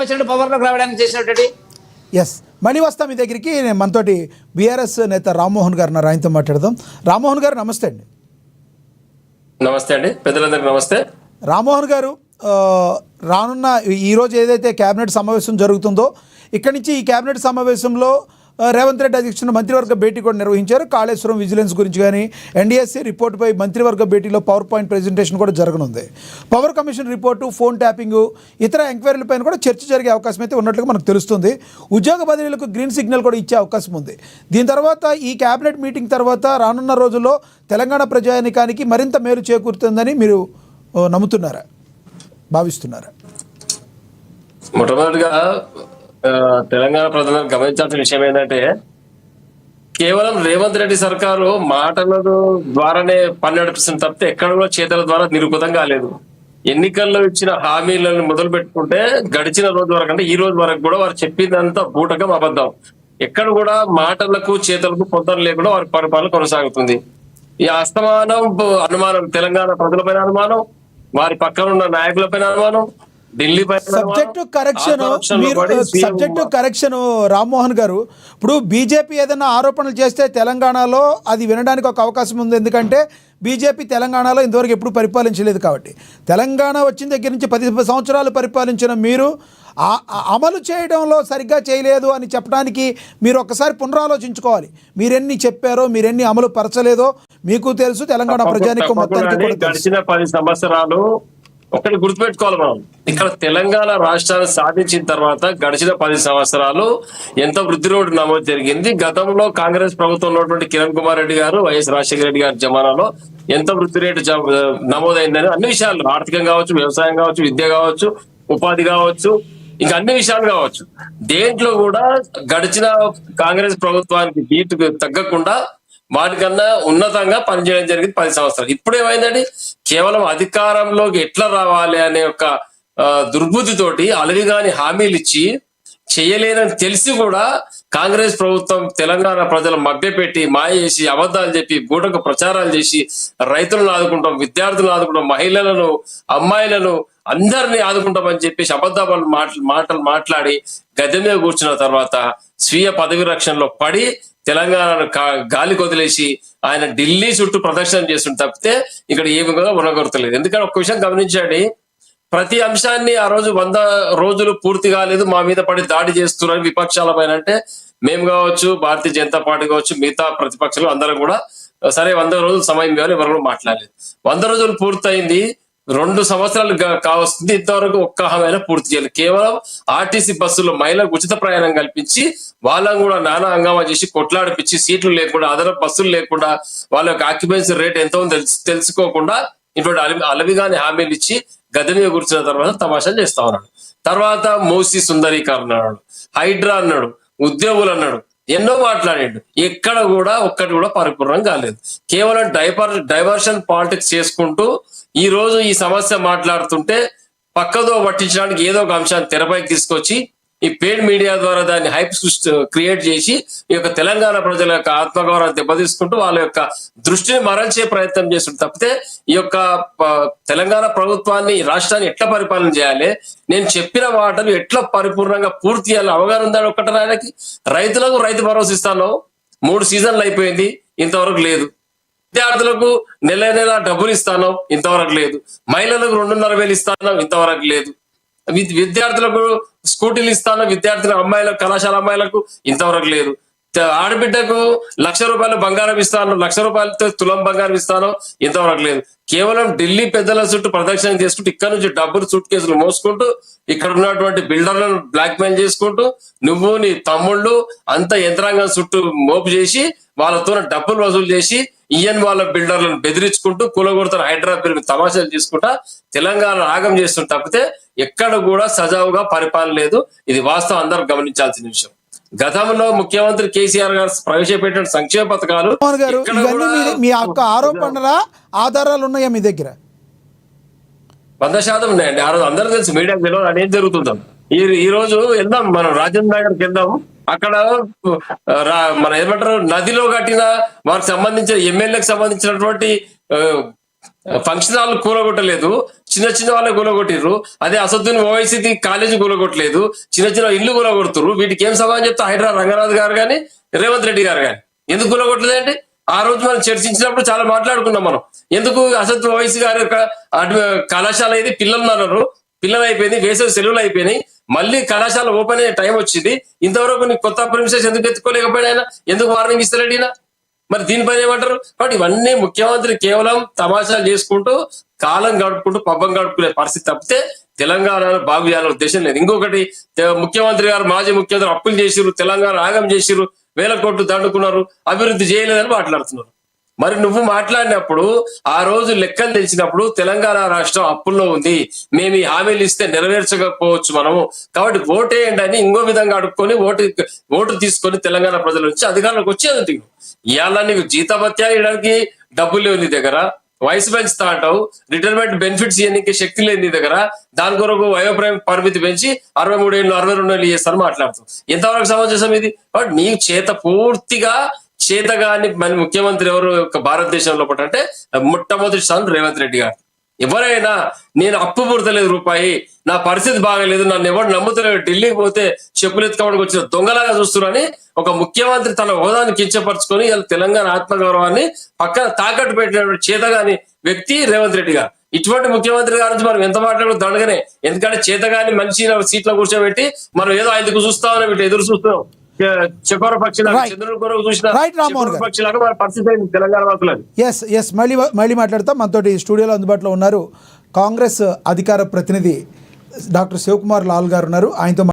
వచ్చినట్టు పవర్లోకి రావడానికి చేసినట్టు. ఎస్, మళ్ళీ వస్తాం మీ దగ్గరికి. మనతోటి బీఆర్ఎస్ నేత రామ్మోహన్ గారు ఉన్నారు, ఆయనతో మాట్లాడదాం. రామ్మోహన్ గారు నమస్తే అండి. నమస్తే అండి, పెద్దలందరికీ నమస్తే. రామ్మోహన్ గారు, రానున్న ఈరోజు ఏదైతే కేబినెట్ సమావేశం జరుగుతుందో, ఇక్కడి నుంచి ఈ కేబినెట్ సమావేశంలో రేవంత్ రెడ్డి అధ్యక్షున మంత్రివర్గ భేటీ కూడా నిర్వహించారు. కాళేశ్వరం విజిలెన్స్ గురించి కానీ ఎన్డీఎస్సీ రిపోర్టుపై మంత్రివర్గ భేటీలో పవర్ పాయింట్ ప్రెజెంటేషన్ కూడా జరగనుంది. Power commission report, phone tapping, ఇతర ఎంక్వైరీలపైన కూడా చర్చ జరిగే అవకాశం అయితే ఉన్నట్లుగా మనకు తెలుస్తుంది. ఉద్యోగ బదిలీలకు గ్రీన్ సిగ్నల్ కూడా ఇచ్చే అవకాశం ఉంది. దీని తర్వాత ఈ కేబినెట్ మీటింగ్ తర్వాత రానున్న రోజుల్లో తెలంగాణ ప్రజానికానికి మరింత మేలు చేకూరుతుందని మీరు నమ్ముతున్నారా, భావిస్తున్నారా? మొట్టమొదటిగా తెలంగాణ ప్రజలను గమనించాల్సిన విషయం ఏంటంటే, కేవలం రేవంత్ రెడ్డి సర్కారు మాటల ద్వారానే పని నడిపిస్తుంది తప్పితే ఎక్కడ కూడా చేతల ద్వారా నిరూపితం కాలేదు. ఎన్నికల్లో ఇచ్చిన హామీలను మొదలు పెట్టుకుంటే గడిచిన రోజు వరకు, అంటే ఈ రోజు వరకు కూడా వారు చెప్పిందంతా బూటకం, అబద్ధం. ఎక్కడ కూడా మాటలకు చేతలకు పొందం లేకుండా వారి పరిపాలన కొనసాగుతుంది. ఈ అస్తమానం అనుమానం, తెలంగాణ ప్రజలపైన అనుమానం, వారి పక్కన ఉన్న నాయకులపైన అనుమానం, ఢిల్లీ సబ్జెక్టు కరెక్షన్ రామ్మోహన్ గారు, ఇప్పుడు బీజేపీ ఏదైనా ఆరోపణలు చేస్తే తెలంగాణలో అది వినడానికి ఒక అవకాశం ఉంది. ఎందుకంటే బీజేపీ తెలంగాణలో ఇంతవరకు ఎప్పుడు పరిపాలించలేదు కాబట్టి. తెలంగాణ వచ్చిన దగ్గర నుంచి 10 సంవత్సరాలు పరిపాలించిన మీరు అమలు చేయడంలో సరిగ్గా చేయలేదు అని చెప్పడానికి మీరు ఒక్కసారి పునరాలోచించుకోవాలి. మీరెన్ని చెప్పారో, మీరెన్ని అమలు పరచలేదో మీకు తెలుసు, తెలంగాణ ప్రజానికం మొత్తానికి కూడా తెలుసు. గడిచిన 10 సంవత్సరాలు ఒకటి గుర్తుపెట్టుకోవాలి మనం. ఇక్కడ తెలంగాణ రాష్ట్రాన్ని సాధించిన తర్వాత గడిచిన 10 సంవత్సరాలు ఎంత వృద్ధి రోడ్డు నమోదు జరిగింది. గతంలో కాంగ్రెస్ ప్రభుత్వంలో ఉన్నటువంటి కిరణ్ కుమార్ రెడ్డి గారు, వైఎస్ రాజశేఖర రెడ్డి గారి జమానాలో ఎంత వృద్ధి రేటు నమోదైందని అన్ని విషయాలు, ఆర్థికం కావచ్చు, వ్యవసాయం కావచ్చు, విద్య కావచ్చు, ఉపాధి కావచ్చు, ఇంకా అన్ని విషయాలు కావచ్చు, దేంట్లో కూడా గడిచిన కాంగ్రెస్ ప్రభుత్వానికి బీటుకు తగ్గకుండా వాటికన్నా ఉన్నతంగా పనిచేయడం జరిగింది 10 సంవత్సరాలు. ఇప్పుడు ఏమైందండి, కేవలం అధికారంలోకి ఎట్లా రావాలి అనే ఒక దుర్బుద్ధితోటి అలవిగాని హామీలు ఇచ్చి చేయలేదని తెలిసి కూడా కాంగ్రెస్ ప్రభుత్వం తెలంగాణ ప్రజలు మభ్యపెట్టి, మాయ చేసి, అబద్ధాలు చెప్పి, బూటకు ప్రచారాలు చేసి రైతులను ఆదుకుంటాం, విద్యార్థులను ఆదుకుంటాం, మహిళలను, అమ్మాయిలను అందరినీ ఆదుకుంటామని చెప్పేసి అబద్ధాలు మాటలు మాట్లాడి గద్దె మీద కూర్చున్న తర్వాత స్వీయ పదవి రక్షణలో పడి తెలంగాణను గాలి కొదిలేసి ఆయన ఢిల్లీ చుట్టూ ప్రదర్శన చేస్తుంటే తప్పితే ఇక్కడ ఏ విధంగా ఉండగొరతలేదు. ఎందుకంటే ఒక విషయం గమనించండి, ప్రతి అంశాన్ని ఆ రోజు 100 రోజులు పూర్తి కాలేదు, మా మీద పడి దాడి చేస్తున్నారు విపక్షాల పైన అంటే, మేము కావచ్చు, భారతీయ జనతా పార్టీ కావచ్చు, మిగతా ప్రతిపక్షాలు అందరం కూడా సరే 100 రోజులు సమయం ఇవ్వాలి, ఎవరు కూడా మాట్లాడలేదు. 100 రోజులు పూర్తయింది, 2 సంవత్సరాలు కావస్తుంది, ఇంతవరకు ఒక్క హామీ పూర్తి చేయాలి. కేవలం ఆర్టీసీ బస్సులో మహిళలకు ఉచిత ప్రయాణం కల్పించి వాళ్ళని కూడా నానా హంగామా చేసి కొట్లాడిపించి, సీట్లు లేకుండా, అదనపు బస్సులు లేకుండా, వాళ్ళ యొక్క ఆక్యుపెన్సీ రేట్ ఎంత ఉందో తెలుసుకోకుండా ఇటువంటి అలవిగాని హామీలు ఇచ్చి గద్దె మీద కూర్చున్న తర్వాత తమాషాలు చేస్తా ఉన్నాడు. తర్వాత మూసి సుందరీకరణ అన్నాడు, హైడ్రా అన్నాడు, ఉద్యోగులు అన్నాడు, ఎన్నో మాట్లాడాడు. ఎక్కడ కూడా ఒక్కటి కూడా పరిపూర్ణం కాలేదు. కేవలం డైవర్షన్ పాలిటిక్స్ చేసుకుంటూ ఈ రోజు ఈ సమస్య మాట్లాడుతుంటే పక్కదో పట్టించడానికి ఏదో ఒక అంశాన్ని తెరపైకి తీసుకొచ్చి ఈ పెయిడ్ మీడియా ద్వారా దాన్ని హైప్ క్రియేట్ చేసి ఈ యొక్క తెలంగాణ ప్రజల యొక్క ఆత్మగౌరవాన్ని దెబ్బతీసుకుంటూ వాళ్ళ యొక్క దృష్టిని మరల్చే ప్రయత్నం చేస్తుంది తప్పితే ఈ యొక్క తెలంగాణ ప్రభుత్వాన్ని, రాష్ట్రాన్ని ఎట్లా పరిపాలన చేయాలి, నేను చెప్పిన మాటలు ఎట్లా పరిపూర్ణంగా పూర్తి చేయాలి అవగాహన ఉందని ఒక్కటి ఆయనకి. రైతులకు రైతు భరోసా ఇస్తాను, 3 సీజన్లు అయిపోయింది, ఇంతవరకు లేదు. విద్యార్థులకు నెల నెల డబ్బులు ఇస్తాను, ఇంతవరకు లేదు. మహిళలకు 2,500 ఇస్తాను, ఇంతవరకు లేదు. విద్యార్థులకు స్కూటీలు ఇస్తాను, విద్యార్థుల అమ్మాయిలకు, కళాశాల అమ్మాయిలకు ఇంతవరకు లేదు. ఆడబిడ్డకు 1,00,000 రూపాయలు బంగారం ఇస్తాను, 1,00,000 రూపాయలతో తులం బంగారం ఇస్తాను, ఇంతవరకు లేదు. కేవలం ఢిల్లీ పెద్దల చుట్టూ ప్రదక్షిణ చేసుకుంటూ ఇక్కడ నుంచి డబ్బులు సూట్ కేసులు మోసుకుంటూ ఇక్కడ ఉన్నటువంటి బిల్డర్లను బ్లాక్ మెయిల్ చేసుకుంటూ నువ్వు నీ తమ్ముళ్ళు అంత యంత్రాంగం చుట్టూ మోపు చేసి వాళ్ళతో డబ్బులు వసూలు చేసి వాళ్ళ బిల్డర్లను బెదిరించుకుంటూ కూలగొడతారు, హైదరాబాద్ తమాషాలు చేసుకుంటా తెలంగాణ ఆగం చేస్తున్న తప్పితే ఎక్కడ కూడా సజావుగా పరిపాలన లేదు. ఇది వాస్తవం, అందరూ గమనించాల్సిన విషయం. గతంలో ముఖ్యమంత్రి కేసీఆర్ గారు ప్రవేశపెట్టిన సంక్షేమ పథకాలు మీ యొక్క ఆరోపణల ఆధారాలు ఉన్నాయా మీ దగ్గర? 100% ఉన్నాయండి. ఆ రోజు అందరూ తెలుసు, మీడియాకు తెలియదు అదేం జరుగుతుందాం. ఈ రోజు వెళ్దాం, మనం రాజేంద్ర నగర్కి వెళ్దాం. అక్కడ మన ఏమంటారు, నదిలో కట్టిన వారికి సంబంధించిన ఎమ్మెల్యేకి సంబంధించినటువంటి ఫంక్షన్ హాల్ కూలగొట్టలేదు, చిన్న చిన్న వాళ్ళే కూలగొట్టిర్రు. అదే అసదుద్దీన్ ఓవైసీ కాలేజీ కూలగొట్టలేదు, చిన్న చిన్న ఇల్లు కూలగొడుతురు. వీటికి ఏం సమాధానం చెప్తా హైడ్రా రంగనాథ్ గారు కానీ రేవంత్ రెడ్డి గారు కానీ ఎందుకు కూలగొట్టలేదండి? ఆ రోజు మనం చర్చించినప్పుడు చాలా మాట్లాడుకున్నాం మనం. ఎందుకు అసదుద్దీన్ ఓవైసీ గారి యొక్క కళాశాల ఇది పిల్లలు అయిపోయింది, వేసవి సెలవులు అయిపోయినాయి, మళ్ళీ కళాశాల ఓపెన్ అయ్యే టైం వచ్చింది, ఇంతవరకు నీకు కొత్త ప్రిన్సెస్ ఎందుకు ఎత్తుకోలేకపోయినా ఆయన? ఎందుకు వార్నింగ్ ఇస్తారడినా? మరి దీనిపైన ఏమంటారు? కాబట్టి ఇవన్నీ ముఖ్యమంత్రి కేవలం తమాషాలు చేసుకుంటూ కాలం గడుపుకుంటూ పబ్బం గడుపుకునే పరిస్థితి తప్పితే తెలంగాణను బాగు చేయాలనే ఉద్దేశం లేదు. ఇంకొకటి, ముఖ్యమంత్రి గారు మాజీ ముఖ్యమంత్రి అప్పులు చేసిర్రు, తెలంగాణ ఆగం చేసిర్రు, 1000 కోట్లు దండుకున్నారు, అభివృద్ధి చేయలేదని మాట్లాడుతున్నారు. మరి నువ్వు మాట్లాడినప్పుడు ఆ రోజు లెక్కలు తెలిసినప్పుడు తెలంగాణ రాష్ట్రం అప్పుల్లో ఉంది, మేము ఈ హామీలు ఇస్తే నెరవేర్చకపోవచ్చు మనము, కాబట్టి ఓటేయండి అని ఇంకో విధంగా అడుక్కొని ఓటు తీసుకొని తెలంగాణ ప్రజల నుంచి అధికారంలోకి వచ్చేది. ఇవాళ నీకు జీతభత్యాలు ఇవ్వడానికి డబ్బులు లేవు నీ దగ్గర, వయసు పెంచుతా అంటావు, రిటైర్మెంట్ బెనిఫిట్స్ ఇవ్వడానికి శక్తి లేదు నీ దగ్గర, దాని కొరకు వయోప్రయం పరిమితి పెంచి 63 ఏళ్ళు 62 ఏళ్ళు చేస్తాను మాట్లాడుతావు. ఎంతవరకు సమంజసం ఇది? కాబట్టి నీకు పూర్తిగా చేతగాని మన ముఖ్యమంత్రి ఎవరు భారతదేశంలో అంటే మొట్టమొదటి స్థానం రేవంత్ రెడ్డి గారు. ఎవరైనా నేను అప్పు పుడతలేదు రూపాయి, నా పరిస్థితి బాగలేదు, నన్ను ఎవరు నమ్ముతలేదు, ఢిల్లీకి పోతే చెప్పులు ఎత్తుకోవడానికి వచ్చిన దొంగలాగా చూస్తున్నారని ఒక ముఖ్యమంత్రి తన హోదాన్ని కించపరుచుకొని తెలంగాణ ఆత్మగౌరవాన్ని పక్కన తాకట్టు పెట్టిన చేతగాని వ్యక్తి రేవంత్ రెడ్డి గారు. ఇటువంటి ముఖ్యమంత్రి గారి నుంచి మనం ఎంత మాట్లాడడం దండగానే. ఎందుకంటే చేతగాని మనిషి సీట్లో కూర్చోబెట్టి మనం ఏదో ఆయనకు చూస్తామని వీటి ఎదురు చూస్తున్నాం. చకోర పక్షిలాగా చంద్రుడి కొరకు చూసిన పక్షిలాగా మన పరిస్థితి అయింది తెలంగాణ వాసులది. ఎస్ మళ్ళీ మాట్లాడతాం. మనతోటి స్టూడియోలో అందుబాటులో ఉన్నారు కాంగ్రెస్ అధికార ప్రతినిధి డాక్టర్ శివకుమార్ లాల్ గారు ఉన్నారు. ఆయనతో